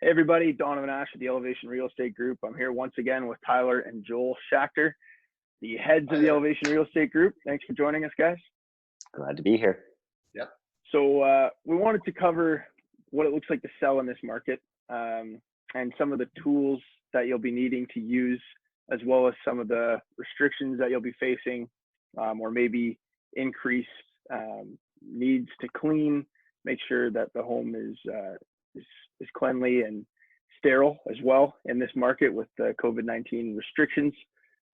Hey everybody, Donovan Ash with the Elevation Real Estate Group. I'm here once again with Tyler and Joel Schachter, the heads of the Elevation Real Estate Group. Thanks for joining us, guys. Glad to be here. Yep. So we wanted to cover what it looks like to sell in this market, and some of the tools that you'll be needing to use, as well as some of the restrictions that you'll be facing, or maybe increased needs to clean, make sure that the home is cleanly and sterile as well in this market with the COVID-19 restrictions.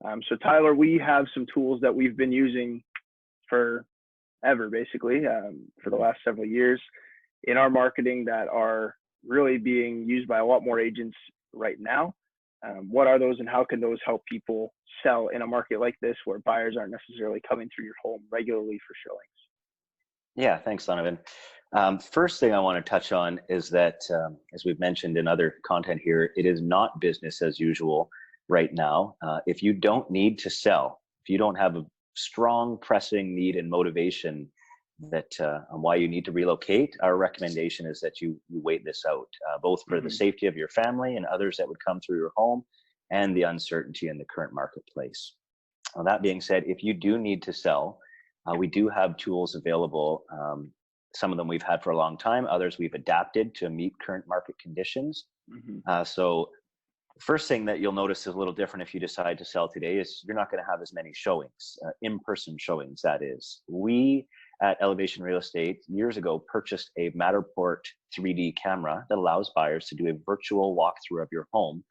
So Tyler, we have some tools that we've been using forever, basically, for the last several years in our marketing that are really being used by a lot more agents right now. What are those, and how can those help people sell in a market like this where buyers aren't necessarily coming through your home regularly for showings? Yeah, thanks, Donovan. First thing I want to touch on is that, as we've mentioned in other content here, it is not business as usual right now. If you don't need to sell, if you don't have a strong pressing need and motivation that on why you need to relocate, our recommendation is that you wait this out, both for the safety of your family and others that would come through your home, and the uncertainty in the current marketplace. Well, that being said, if you do need to sell, we do have tools available. Some of them we've had for a long time, others we've adapted to meet current market conditions. So first thing that you'll notice is a little different if you decide to sell today is you're not going to have as many showings, in-person showings, that is. We at Elevation Real Estate years ago purchased a Matterport 3D camera that allows buyers to do a virtual walkthrough of your home,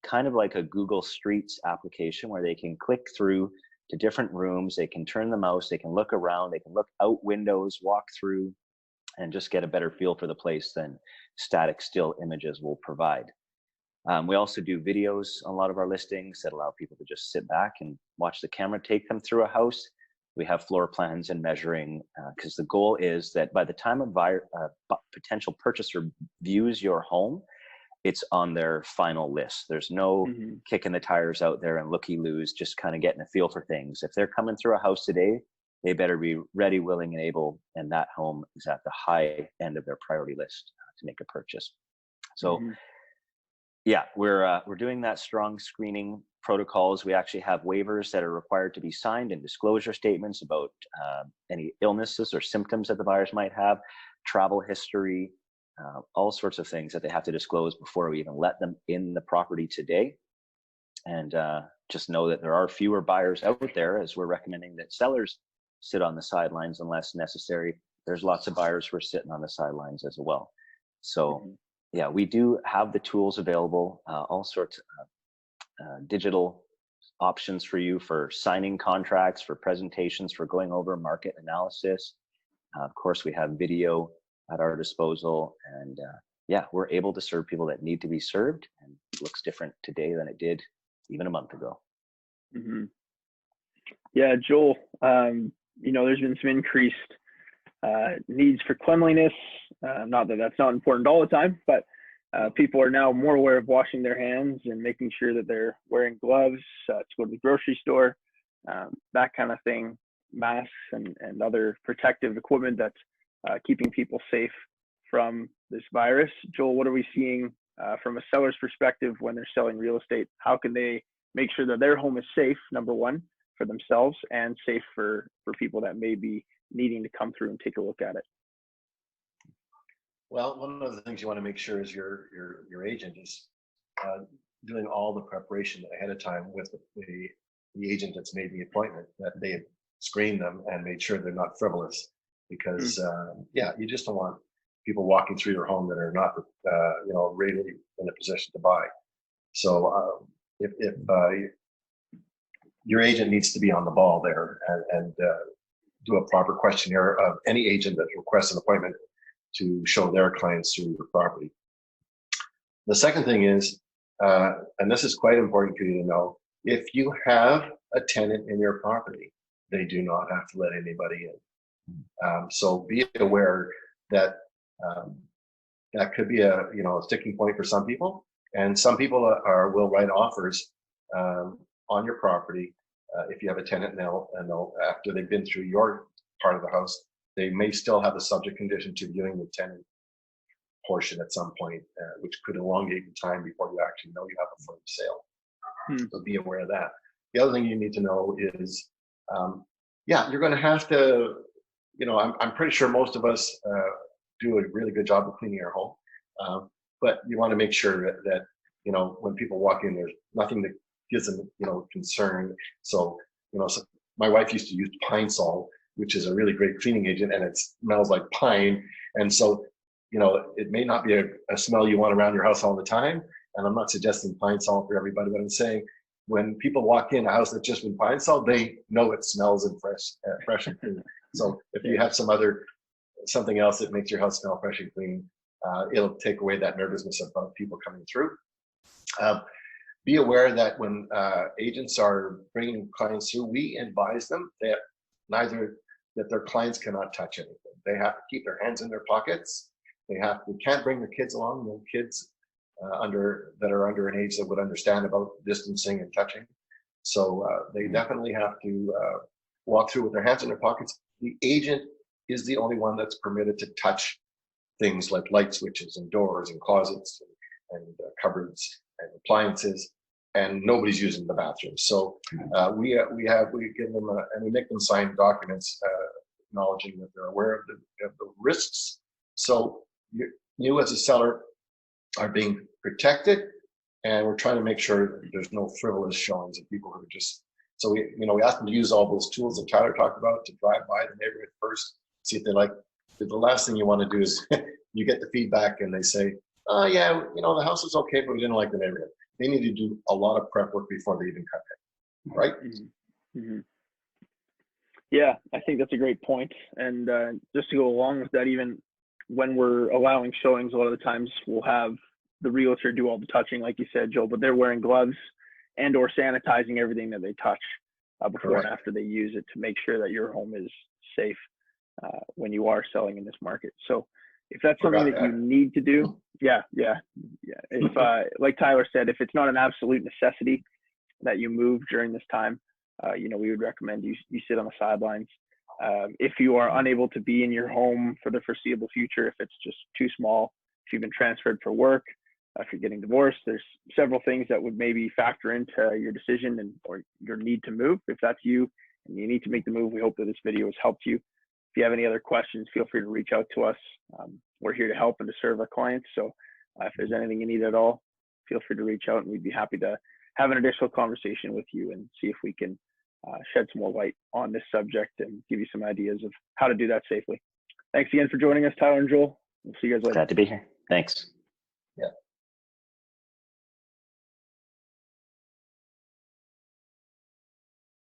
kind of like a Google Streets application where they can click through to different rooms, they can turn the mouse, they can look around, they can look out windows, walk through, and just get a better feel for the place than static still images will provide. We also do videos on a lot of our listings that allow people to just sit back and watch the camera take them through a house. We have floor plans and measuring, because the goal is that by the time a potential purchaser views your home, it's on their final list. There's no kicking the tires out there and looky-loos, just kind of getting a feel for things. If they're coming through a house today, they better be ready, willing, and able, and that home is at the high end of their priority list to make a purchase. So yeah, we're doing that strong screening protocols. We actually have waivers that are required to be signed and disclosure statements about any illnesses or symptoms that the buyers might have, travel history, all sorts of things that they have to disclose before we even let them in the property today. And just know that there are fewer buyers out there, as we're recommending that sellers sit on the sidelines unless necessary. There's lots of buyers who are sitting on the sidelines as well. So yeah, we do have the tools available, all sorts of digital options for you for signing contracts, for presentations, for going over market analysis. Of course, we have video at our disposal, and yeah, we're able to serve people that need to be served, and it looks different today than it did even a month ago. Yeah, Joel, you know, there's been some increased needs for cleanliness. Not that that's not important all the time, but people are now more aware of washing their hands and making sure that they're wearing gloves to go to the grocery store, that kind of thing, masks and other protective equipment that's keeping people safe from this virus. Joel, what are we seeing from a seller's perspective when they're selling real estate? How can they make sure that their home is safe, number one, for themselves, and safe for people that may be needing to come through and take a look at it? Well, one of the things you want to make sure is your agent is doing all the preparation ahead of time with the agent that's made the appointment, that they have screened them and made sure they're not frivolous. Because yeah, you just don't want people walking through your home that are not you know, really in a position to buy. So if your agent needs to be on the ball there and do a proper questionnaire of any agent that requests an appointment to show their clients through your property. The second thing is, and this is quite important for you to know, if you have a tenant in your property, they do not have to let anybody in. So be aware that that could be a sticking point for some people, and some people will write offers on your property if you have a tenant, and they'll after they've been through your part of the house, they may still have a subject condition to viewing the tenant portion at some point, which could elongate the time before you actually know you have a firm sale. So be aware of that. The other thing you need to know is, yeah, you're going to have to, you know, I'm pretty sure most of us do a really good job of cleaning our home, but you want to make sure that, you know, when people walk in, there's nothing that gives them, you know, concern. So, you know, so my wife used to use 𝗃𝗏𝗃, which is a really great cleaning agent, and it smells like pine. And so, you know, it may not be a smell you want around your house all the time. And I'm not suggesting 𝗃𝗏𝗃 for everybody, but I'm saying when people walk in a house that's just been 𝗃𝗏𝗃, they know it smells and fresh and clean. So if you have something else that makes your house smell fresh and clean, it'll take away that nervousness about people coming through. Be aware that when agents are bringing clients through, we advise them that their clients cannot touch anything. They have to keep their hands in their pockets. They can't bring their kids along. No kids that are under an age that would understand about distancing and touching. So they definitely have to walk through with their hands in their pockets. The agent is the only one that's permitted to touch things like light switches and doors and closets and cupboards and appliances, and nobody's using the bathroom. So we give them and we make them sign documents acknowledging that they're aware of the risks. So you as a seller are being protected, and we're trying to make sure there's no frivolous showings of people who are just. So we ask them to use all those tools that Tyler talked about to drive by the neighborhood first, see if they like. The last thing you want to do is you get the feedback and they say, "Oh yeah, the house is okay, but we didn't like the neighborhood." They need to do a lot of prep work before they even come in, right? Mm-hmm. Yeah, I think that's a great point. And just to go along with that, even when we're allowing showings, a lot of the times we'll have the realtor do all the touching, like you said, Joel, but they're wearing gloves and or sanitizing everything that they touch before and after they use it to make sure that your home is safe when you are selling in this market. So if that's something that you need to do, yeah. If like Tyler said, if it's not an absolute necessity that you move during this time, we would recommend you sit on the sidelines. If you are unable to be in your home for the foreseeable future, if it's just too small, if you've been transferred for work, if you're getting divorced, there's several things that would maybe factor into your decision or your need to move. If that's you and you need to make the move, we hope that this video has helped you. If you have any other questions, feel free to reach out to us. We're here to help and to serve our clients. So if there's anything you need at all, feel free to reach out, and we'd be happy to have an additional conversation with you and see if we can shed some more light on this subject and give you some ideas of how to do that safely. Thanks again for joining us, Tyler and Joel. We'll see you guys later. Glad to be here. Thanks.